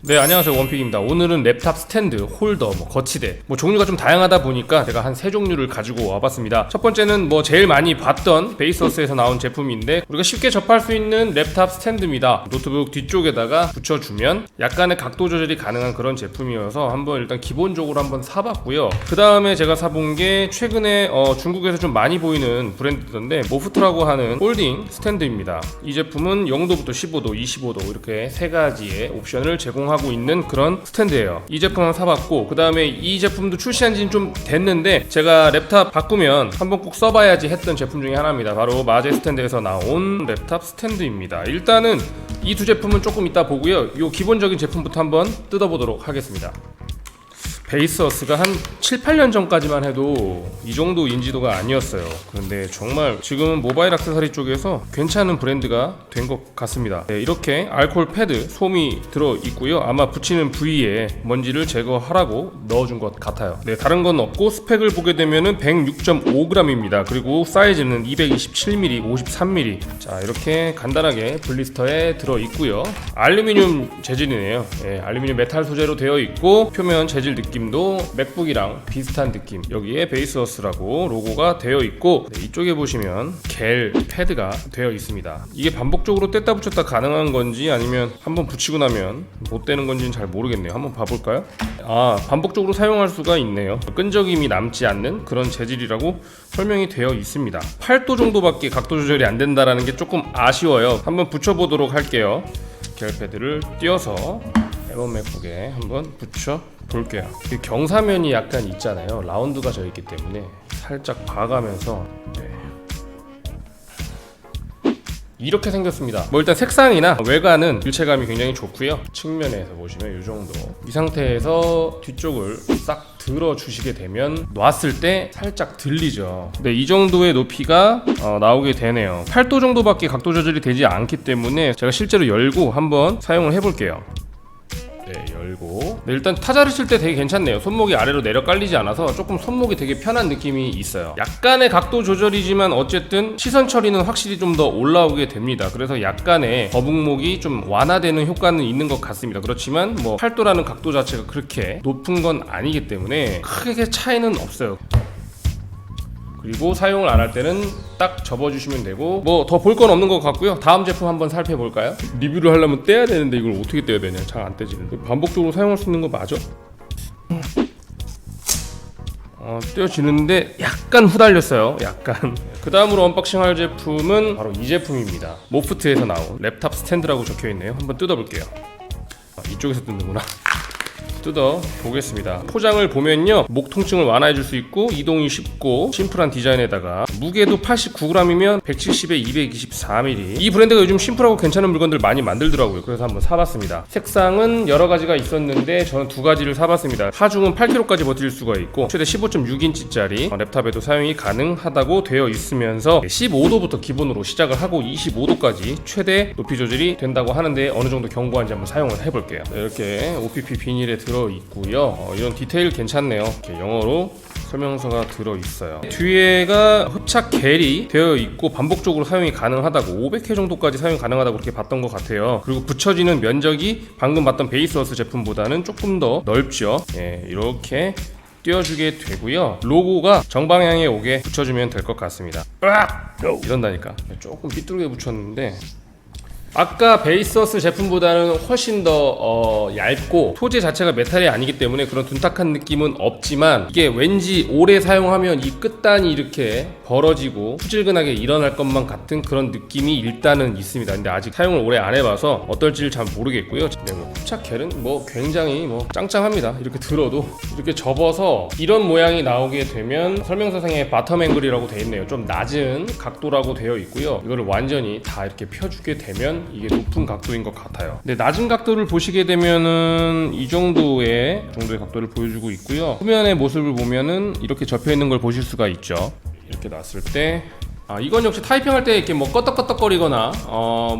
네, 안녕하세요. 원픽입니다. 오늘은 랩탑 스탠드, 홀더, 거치대 종류가 좀 다양하다 보니까 제가 한 3종류를 가지고 와봤습니다. 첫 번째는 제일 많이 봤던 베이서스에서 나온 제품인데 우리가 쉽게 접할 수 있는 랩탑 스탠드입니다. 노트북 뒤쪽에다가 붙여주면 약간의 각도 조절이 가능한 그런 제품이어서 한번 일단 기본적으로 한번 사봤고요. 그 다음에 제가 사본 게 최근에 중국에서 좀 많이 보이는 브랜드던데 모프트라고 하는 홀딩 스탠드입니다. 이 제품은 0도부터 15도, 25도 이렇게 세 가지의 옵션을 제공하고 있는 그런 스탠드예요. 이 제품 하나 사봤고, 그 다음에 이 제품도 출시한 지는 좀 됐는데 제가 랩탑 바꾸면 한번 꼭 써봐야지 했던 제품 중에 하나입니다. 바로 마제 스탠드에서 나온 랩탑 스탠드입니다. 일단은 이 두 제품은 조금 이따 보고요. 이 기본적인 제품부터 한번 뜯어보도록 하겠습니다. 베이서스가 한 7, 8년 전까지만 해도 이 정도 인지도가 아니었어요. 그런데 정말 지금은 모바일 액세서리 쪽에서 괜찮은 브랜드가 된 것 같습니다. 네, 이렇게 알코올 패드 솜이 들어있고요. 아마 붙이는 부위에 먼지를 제거하라고 넣어준 것 같아요. 네, 다른 건 없고 스펙을 보게 되면은 106.5g입니다. 그리고 사이즈는 227mm, 53mm. 자, 이렇게 간단하게 블리스터에 들어있고요. 알루미늄 재질이네요. 네, 알루미늄 메탈 소재로 되어 있고 표면 재질 느낌도 맥북이랑 비슷한 느낌. 여기에 베이서스라고 로고가 되어 있고, 네, 이쪽에 보시면 겔 패드가 되어 있습니다. 이게 반복적으로 뗐다 붙였다 가능한 건지 아니면 한번 붙이고 나면 못 되는 건지는 잘 모르겠네요. 한번 봐볼까요? 반복적으로 사용할 수가 있네요. 끈적임이 남지 않는 그런 재질이라고 설명이 되어 있습니다. 8도 정도밖에 각도 조절이 안 된다라는 게 조금 아쉬워요. 한번 붙여보도록 할게요. 겔 패드를 띄어서 M1 맥북에 한번 붙여 볼게요. 경사면이 약간 있잖아요. 라운드가 져 있기 때문에 살짝 봐가면서, 네, 이렇게 생겼습니다. 일단 색상이나 외관은 일체감이 굉장히 좋고요. 측면에서 보시면 이 정도. 이 상태에서 뒤쪽을 싹 들어주시게 되면 놨을 때 살짝 들리죠. 네, 이 정도의 높이가 나오게 되네요. 8도 정도밖에 각도 조절이 되지 않기 때문에 제가 실제로 열고 한번 사용을 해볼게요. 네, 열고. 네, 일단 타자를 칠 때 되게 괜찮네요. 손목이 아래로 내려 깔리지 않아서 조금 손목이 되게 편한 느낌이 있어요. 약간의 각도 조절이지만 어쨌든 시선 처리는 확실히 좀 더 올라오게 됩니다. 그래서 약간의 거북목이 좀 완화되는 효과는 있는 것 같습니다. 그렇지만 8도라는 각도 자체가 그렇게 높은 건 아니기 때문에 크게 차이는 없어요. 그리고 사용을 안 할 때는 딱 접어주시면 되고, 더 볼 건 없는 것 같고요. 다음 제품 한번 살펴볼까요? 리뷰를 하려면 떼야 되는데 이걸 어떻게 떼야 되냐. 잘 안 떼지는데. 반복적으로 사용할 수 있는 거 맞아? 떼어지는데 약간 후달렸어요. 약간. 그 다음으로 언박싱할 제품은 바로 이 제품입니다. 모프트에서 나온 랩탑 스탠드라고 적혀있네요. 한번 뜯어볼게요. 이쪽에서 뜯는구나. 뜯어 보겠습니다. 포장을 보면요, 목 통증을 완화해 줄 수 있고 이동이 쉽고 심플한 디자인에다가 무게도 89g이면 170에 224mm. 이 브랜드가 요즘 심플하고 괜찮은 물건들 많이 만들더라고요. 그래서 한번 사봤습니다. 색상은 여러 가지가 있었는데 저는 두 가지를 사봤습니다. 하중은 8kg까지 버틸 수가 있고 최대 15.6인치짜리 랩탑에도 사용이 가능하다고 되어 있으면서 15도부터 기본으로 시작을 하고 25도까지 최대 높이 조절이 된다고 하는데 어느 정도 견고한지 한번 사용을 해볼게요. 이렇게 OPP 비닐에 들어있고요. 이런 디테일 괜찮네요. 이렇게 영어로 설명서가 들어있어요. 뒤에가 흡착 겔이 되어 있고 반복적으로 사용이 가능하다고, 500회 정도까지 사용 가능하다고 그렇게 봤던 것 같아요. 그리고 붙여지는 면적이 방금 봤던 베이서스 제품보다는 조금 더 넓죠. 예, 이렇게 띄워주게 되고요. 로고가 정방향에 오게 붙여주면 될 것 같습니다. 이런다니까. 조금 삐뚤게 붙였는데 아까 베이서스 제품보다는 훨씬 더 얇고 소재 자체가 메탈이 아니기 때문에 그런 둔탁한 느낌은 없지만 이게 왠지 오래 사용하면 이 끝단이 이렇게 벌어지고 후질근하게 일어날 것만 같은 그런 느낌이 일단은 있습니다. 근데 아직 사용을 오래 안 해봐서 어떨지를 잘 모르겠고요. 흡착 겔은 굉장히 짱짱합니다. 이렇게 들어도 이렇게 접어서 이런 모양이 나오게 되면 설명서상에 바텀 앵글이라고 되어 있네요. 좀 낮은 각도라고 되어 있고요. 이거를 완전히 다 이렇게 펴주게 되면 이게 높은 각도인 것 같아요. 근데 낮은 각도를 보시게 되면은 이 정도의 각도를 보여주고 있고요. 후면의 모습을 보면은 이렇게 접혀 있는 걸 보실 수가 있죠. 이렇게 놨을 때 이건 역시 타이핑할 때 이렇게 뭐 껐덕껐덕거리거나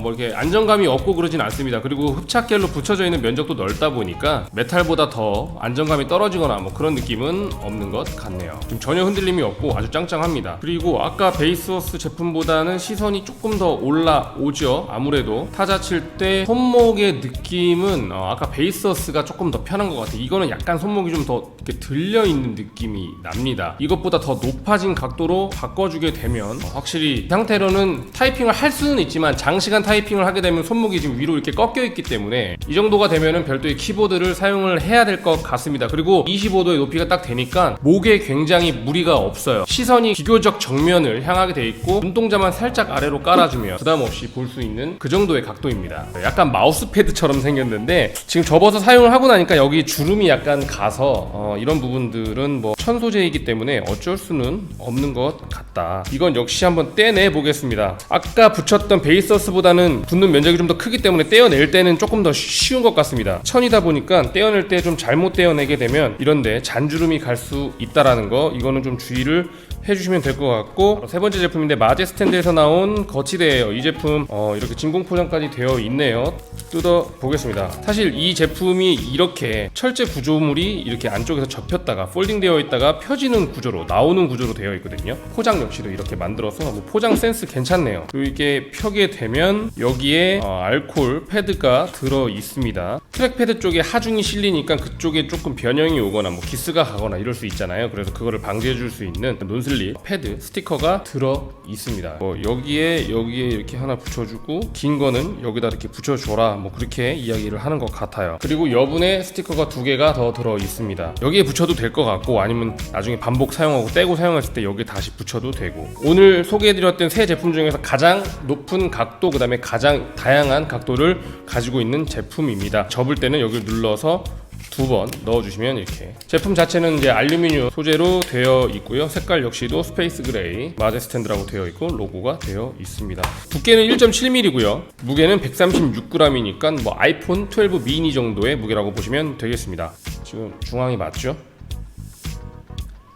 뭐 이렇게 안정감이 없고 그러진 않습니다. 그리고 흡착겔로 붙여져 있는 면적도 넓다 보니까 메탈보다 더 안정감이 떨어지거나 뭐 그런 느낌은 없는 것 같네요. 지금 전혀 흔들림이 없고 아주 짱짱합니다. 그리고 아까 베이스워스 제품보다는 시선이 조금 더 올라오죠. 아무래도 타자 칠 때 손목의 느낌은 아까 베이스워스가 조금 더 편한 것 같아요. 이거는 약간 손목이 좀 더 이렇게 들려있는 느낌이 납니다. 이것보다 더 높아진 각도로 바꿔주게 되면 확실히 이 상태로는 타이핑을 할 수는 있지만 장시간 타이핑을 하게 되면 손목이 지금 위로 이렇게 꺾여 있기 때문에 이 정도가 되면은 별도의 키보드를 사용을 해야 될 것 같습니다. 그리고 25도의 높이가 딱 되니까 목에 굉장히 무리가 없어요. 시선이 비교적 정면을 향하게 돼 있고 눈동자만 살짝 아래로 깔아주면 부담 없이 볼 수 있는 그 정도의 각도입니다. 약간 마우스 패드처럼 생겼는데 지금 접어서 사용을 하고 나니까 여기 주름이 약간 가서 이런 부분들은 뭐 천소재이기 때문에 어쩔 수는 없는 것 같다. 이건 역시 한번 떼내 보겠습니다. 아까 붙였던 베이서스보다는 붙는 면적이 좀 더 크기 때문에 떼어낼 때는 조금 더 쉬운 것 같습니다. 천이다 보니까 떼어낼 때 좀 잘못 떼어내게 되면 이런데 잔주름이 갈 수 있다라는 거, 이거는 좀 주의를 해주시면 될 것 같고, 세 번째 제품인데 마제 스탠드에서 나온 거치대예요. 이 제품 이렇게 진공 포장까지 되어 있네요. 뜯어 보겠습니다. 사실 이 제품이 이렇게 철제 구조물이 이렇게 안쪽에서 접혔다가 폴딩되어 있다가 펴지는 구조로 나오는 구조로 되어 있거든요. 포장 역시도 이렇게 만들어서 뭐 포장 센스 괜찮네요. 그리고 이렇게 펴게 되면 여기에 알코올 패드가 들어 있습니다. 트랙 패드 쪽에 하중이 실리니까 그쪽에 조금 변형이 오거나 뭐 기스가 가거나 이럴 수 있잖아요. 그래서 그거를 방지해 줄 수 있는 논슬립 패드 스티커가 들어 있습니다. 여기에 이렇게 하나 붙여주고 긴 거는 여기다 이렇게 붙여줘라, 뭐 그렇게 이야기를 하는 것 같아요. 그리고 여분의 스티커가 2개가 더 들어 있습니다. 여기에 붙여도 될 것 같고, 아니면 나중에 반복 사용하고 떼고 사용했을 때 여기에 다시 붙여도 되고, 오늘 소개해드렸던 세 제품 중에서 가장 높은 각도, 그 다음에 가장 다양한 각도를 가지고 있는 제품입니다. 접을 때는 여기를 눌러서 2번 넣어주시면 이렇게. 제품 자체는 이제 알루미늄 소재로 되어 있고요. 색깔 역시도 스페이스 그레이 마제 스탠드라고 되어 있고 로고가 되어 있습니다. 두께는 1.7mm고요. 무게는 136g이니까 뭐 아이폰 12 미니 정도의 무게라고 보시면 되겠습니다. 지금 중앙이 맞죠?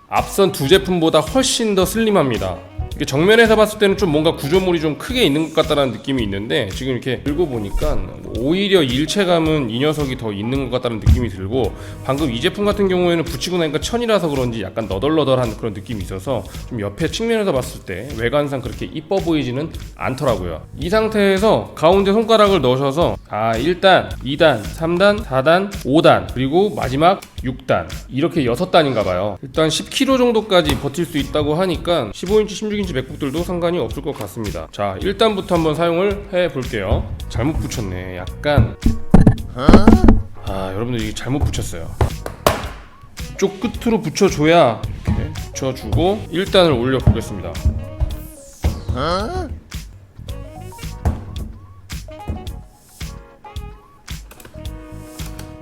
앞선 두 제품보다 훨씬 더 슬림합니다. 이게 정면에서 봤을 때는 좀 뭔가 구조물이 좀 크게 있는 것 같다는 느낌이 있는데, 지금 이렇게 들고 보니까 오히려 일체감은 이 녀석이 더 있는 것 같다는 느낌이 들고, 방금 이 제품 같은 경우에는 붙이고 나니까 천이라서 그런지 약간 너덜너덜한 그런 느낌이 있어서 좀 옆에 측면에서 봤을 때 외관상 그렇게 이뻐 보이지는 않더라고요. 이 상태에서 가운데 손가락을 넣으셔서 1단, 2단, 3단, 4단, 5단, 그리고 마지막 6단, 이렇게 6단인가봐요. 일단 10kg 정도까지 버틸 수 있다고 하니까 15인치, 16인치 맥북들도 상관이 없을 것 같습니다. 자, 1단부터 한번 사용을 해볼게요. 잘못 붙였네. 약간 여러분들 이게 잘못 붙였어요. 이쪽 끝으로 붙여줘야 이렇게 붙여주고 1단을 올려보겠습니다.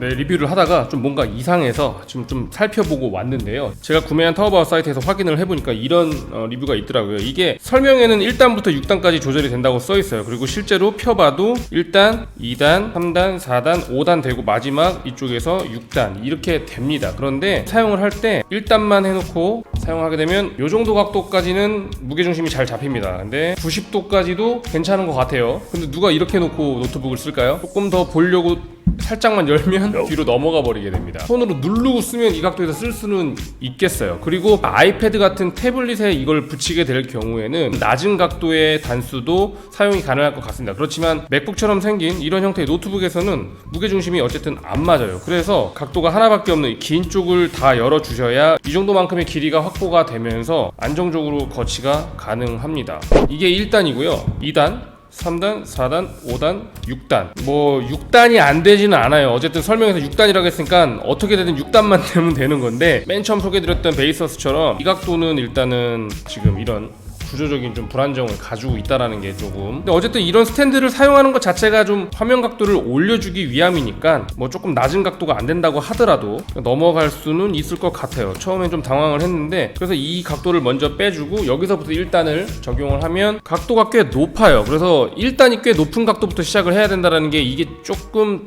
네, 리뷰를 하다가 좀 뭔가 이상해서 지금 좀 살펴보고 왔는데요. 제가 구매한 타오바오 사이트에서 확인을 해보니까 이런 리뷰가 있더라고요. 이게 설명에는 1단부터 6단까지 조절이 된다고 써있어요. 그리고 실제로 펴봐도 1단, 2단, 3단, 4단, 5단 되고 마지막 이쪽에서 6단 이렇게 됩니다. 그런데 사용을 할 때 1단만 해놓고 사용하게 되면 이 정도 각도까지는 무게중심이 잘 잡힙니다. 근데 90도까지도 괜찮은 것 같아요. 근데 누가 이렇게 놓고 노트북을 쓸까요? 조금 더 보려고 살짝만 열면 뒤로 넘어가 버리게 됩니다. 손으로 누르고 쓰면 이 각도에서 쓸 수는 있겠어요. 그리고 아이패드 같은 태블릿에 이걸 붙이게 될 경우에는 낮은 각도의 단수도 사용이 가능할 것 같습니다. 그렇지만 맥북처럼 생긴 이런 형태의 노트북에서는 무게중심이 어쨌든 안 맞아요. 그래서 각도가 하나밖에 없는 긴 쪽을 다 열어주셔야 이 정도만큼의 길이가 확보가 되면서 안정적으로 거치가 가능합니다. 이게 1단이고요. 2단, 3단, 4단, 5단, 6단. 뭐 6단이 안 되지는 않아요. 어쨌든 설명에서 6단이라고 했으니까 어떻게 되든 6단만 되면 되는 건데, 맨 처음 소개드렸던 베이서스처럼 이 각도는 일단은 지금 이런 구조적인 좀 불안정을 가지고 있다라는 게 조금, 근데 어쨌든 이런 스탠드를 사용하는 것 자체가 좀 화면 각도를 올려주기 위함이니까 뭐 조금 낮은 각도가 안 된다고 하더라도 넘어갈 수는 있을 것 같아요. 처음엔 좀 당황을 했는데, 그래서 이 각도를 먼저 빼주고 여기서부터 1단을 적용을 하면 각도가 꽤 높아요. 그래서 1단이 꽤 높은 각도부터 시작을 해야 된다는 게, 이게 조금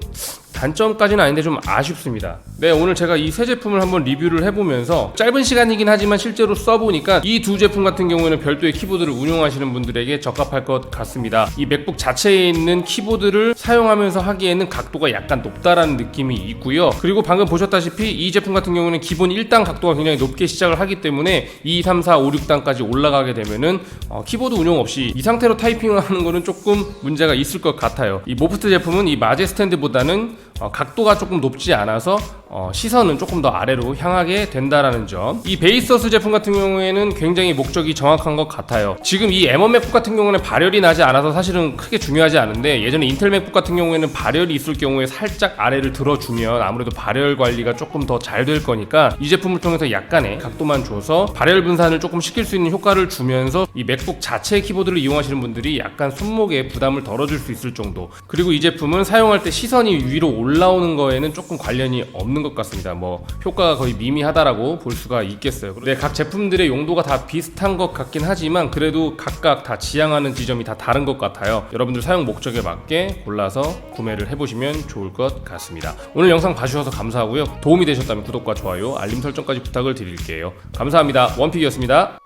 단점까지는 아닌데 좀 아쉽습니다. 네, 오늘 제가 이 세 제품을 한번 리뷰를 해보면서 짧은 시간이긴 하지만 실제로 써보니까 이 두 제품 같은 경우에는 별도의 키보드를 운용하시는 분들에게 적합할 것 같습니다. 이 맥북 자체에 있는 키보드를 사용하면서 하기에는 각도가 약간 높다라는 느낌이 있고요. 그리고 방금 보셨다시피 이 제품 같은 경우는 기본 1단 각도가 굉장히 높게 시작을 하기 때문에 2, 3, 4, 5, 6단까지 올라가게 되면은 키보드 운용 없이 이 상태로 타이핑을 하는 거는 조금 문제가 있을 것 같아요. 이 모프트 제품은 이 마제 스탠드보다는 각도가 조금 높지 않아서 시선은 조금 더 아래로 향하게 된다라는 점. 이 베이서스 제품 같은 경우에는 굉장히 목적이 정확한 것 같아요. 지금 이 M1 맥북 같은 경우는 발열이 나지 않아서 사실은 크게 중요하지 않은데, 예전에 인텔 맥북 같은 경우에는 발열이 있을 경우에 살짝 아래를 들어주면 아무래도 발열 관리가 조금 더 잘 될 거니까 이 제품을 통해서 약간의 각도만 줘서 발열 분산을 조금 시킬 수 있는 효과를 주면서 이 맥북 자체의 키보드를 이용하시는 분들이 약간 손목에 부담을 덜어줄 수 있을 정도. 그리고 이 제품은 사용할 때 시선이 위로 올라오는 거에는 조금 관련이 없는 것 같습니다. 뭐 효과가 거의 미미하다라고 볼 수가 있겠어요. 네, 각 제품들의 용도가 다 비슷한 것 같긴 하지만 그래도 각각 다 지향하는 지점이 다 다른 것 같아요. 여러분들 사용 목적에 맞게 골라서 구매를 해보시면 좋을 것 같습니다. 오늘 영상 봐주셔서 감사하고요. 도움이 되셨다면 구독과 좋아요, 알림 설정까지 부탁을 드릴게요. 감사합니다. 원픽이었습니다.